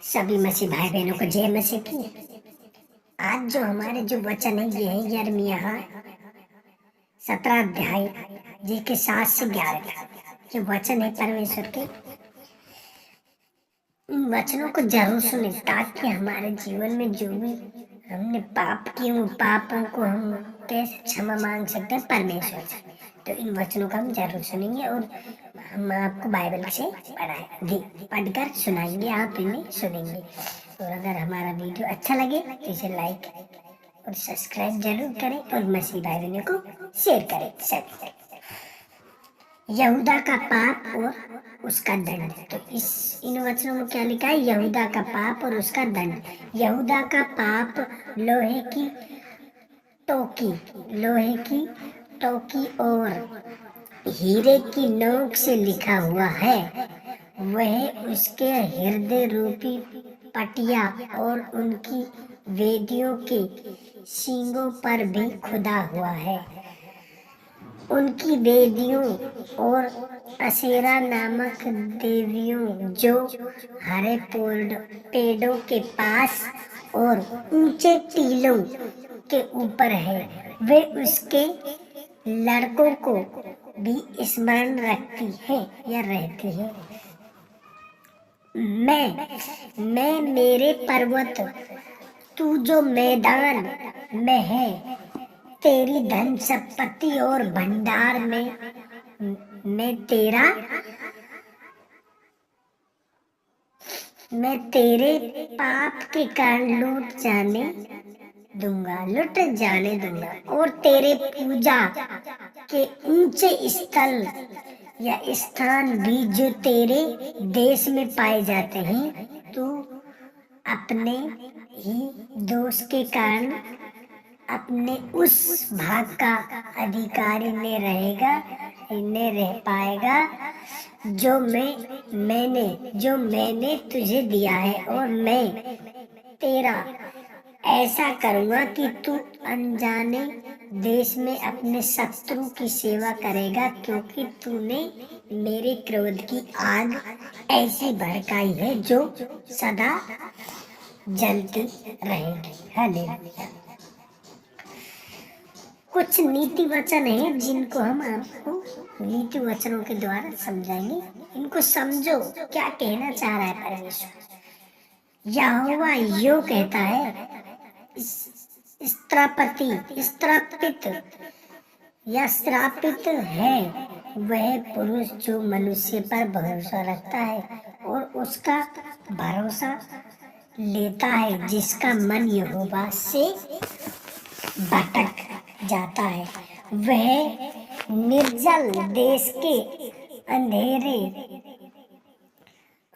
सभी मसीह भाई बहनों को जय मसीह की। आज जो हमारे जो वचन है ये है यिर्मयाह 17 अध्याय जी के 7 से 11 तक जो वचन है परमेश्वर के। इन वचनों को जरूर सुने ताकि हमारे जीवन में जो भी हमने पाप किए उन पापों को हम कैसे क्षमा मांग सकते हैं परमेश्वर से। तो इन वचनों का हम जरूर सुनेंगे और हम आपको बाइबल से पढ़कर सुनाएंगे, आप इन्हें सुनेंगे। और अगर हमारा वीडियो अच्छा लगे तो इसे लाइक और सब्सक्राइब जरूर करें और मसीह भाई बहनों को शेयर करें सभी। यहूदा का पाप और उसका दंड। तो इन वचनों में क्या लिखा है? यहूदा का पाप और उसका दंड। यहूदा का पाप लोहे की टोकी और हीरे की नोक से लिखा हुआ है। वह उसके हृदय रूपी पटिया और उनकी वेदियों के सींगों पर भी खुदा हुआ है। उनकी वेदियों और असेरा नामक देवियों जो हरे पेड़ों के पास और ऊंचे टीलों के ऊपर है, वे उसके लड़कों को भी स्मरण रखती है या रहती है। मैं मेरे पर्वत, तू जो मैदान में है, तेरी धन संपत्ति और भंडार में मैं तेरे पाप के कारण लुट जाने दूंगा और तेरे पूजा के ऊंचे स्थल या स्थान भी जो तेरे देश में पाए जाते हैं, तू अपने ही दोष के कारण अपने उस भाग का अधिकारी ने रह पाएगा जो मैंने तुझे दिया है। और मैं तेरा ऐसा करूंगा कि तू अनजाने देश में अपने शत्रु की सेवा करेगा, क्योंकि तूने मेरे क्रोध की आग ऐसी भड़काई है जो सदा जलती रहेगी। हालेलुया। कुछ नीति वचन है जिनको हम आपको नीति वचनों के द्वारा समझाएंगे। इनको समझो, क्या कहना चाह रहा है परमेश्वर। यहोवा यो कहता है, श्रापित या श्रापित है वह पुरुष जो मनुष्य पर भरोसा रखता है और उसका भरोसा लेता है, जिसका मन यहोवा से भटक जाता है। वह निर्जल देश के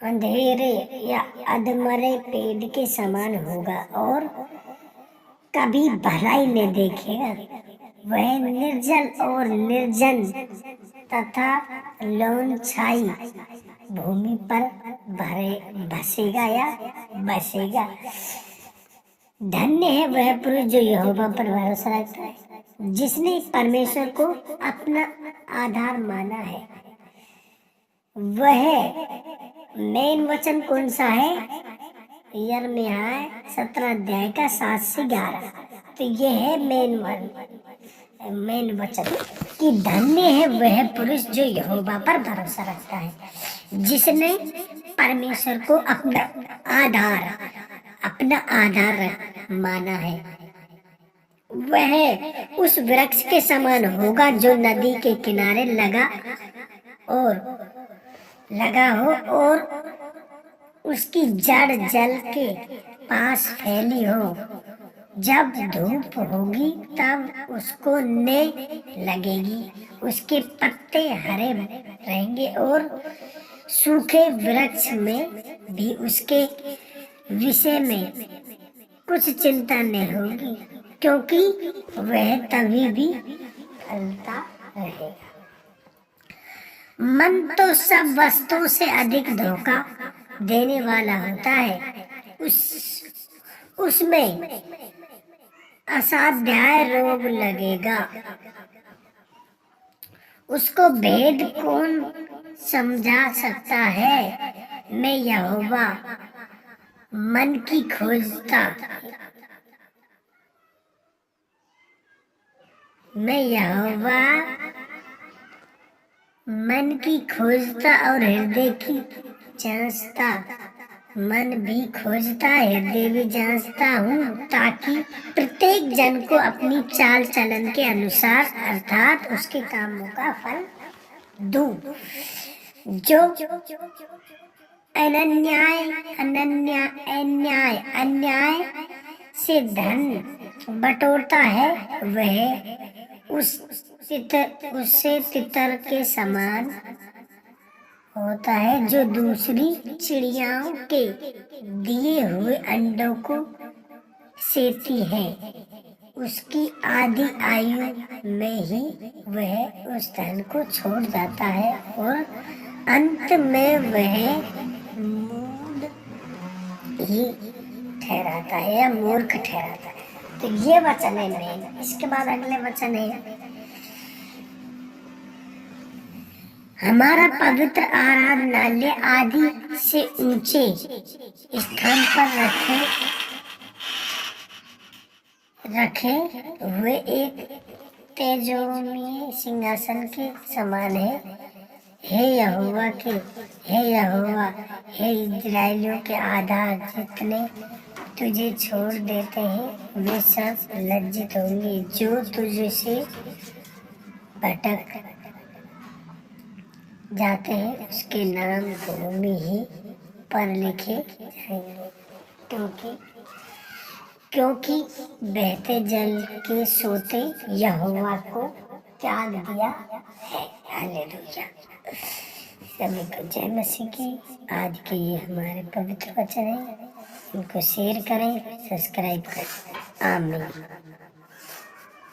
अंधेरे या अधमरे पेड़ के समान होगा और कभी भलाई नहीं देखेगा। वह निर्जल और निर्जन तथा लौन छाई भूमि पर बसेगा। धन्य है वह पुरुष जो यहोवा पर भरोसा रखता है, जिसने परमेश्वर को अपना आधार माना है। वह मेन वचन कौन सा है? यिर्मयाह 17 अध्याय का 7 से 11। तो ये है मेन वचन कि धन्य है वह पुरुष जो यहोवा पर भरोसा रखता है, जिसने परमेश्वर को अपना आधार माना है। वह उस वृक्ष के समान होगा जो नदी के किनारे लगा हो और उसकी जड़ जल के पास फैली हो। जब धूप होगी तब उसको ने लगेगी, उसके पत्ते हरे रहेंगे और सूखे वृक्ष में भी उसके विषय में कुछ चिंता नहीं होगी, क्योंकि वह तभी भी फलता रहेगा। मन तो सब वस्तुओं से अधिक धोखा देने वाला होता है, उसमें असाध्य रोग लगेगा। उसको भेद कौन समझा सकता है? मैं यहोवा मन की खोजता, मैं यहोवा मन की खोजता और हृदय की जांचता। मन भी खोजता, हृदय भी जांचता हूँ, ताकि प्रत्येक जन को अपनी चाल चलन के अनुसार अर्थात उसके कामों का फल दूं। जो अन्याय से धन बटोरता है, वह उससे तितर के समान होता है, जो दूसरी चिड़ियाओं के दिए हुए अंडों को सेती है। उसकी आधी आयु में ही वह उस धन को छोड़ जाता है और अंत में वह मूढ़ ही ठहराता है या मूर्ख ठहराता है। तो ये वचन है मेन। इसके बाद अगले वचन है, हमारा पवित्र आराधनालय आदि से ऊंचे स्थान पर रखे हुए एक तेजोमय सिंहासन के समान है। हे यहोवा, हे इजराइलियों के आधार, जितने तुझे छोड़ देते हैं वे सब लज्जित होंगे, जो तुझसे भटक जाते हैं उसके नाम भूमि ही पर लिखे जाएंगे, क्योंकि बहते जल के सोते यहोवा को त्याग दिया है। हालेलुया। सभी को जय मसीह की। आज के ये हमारे पवित्र वचन है, इनको शेयर करें, सब्सक्राइब करें। आमीन।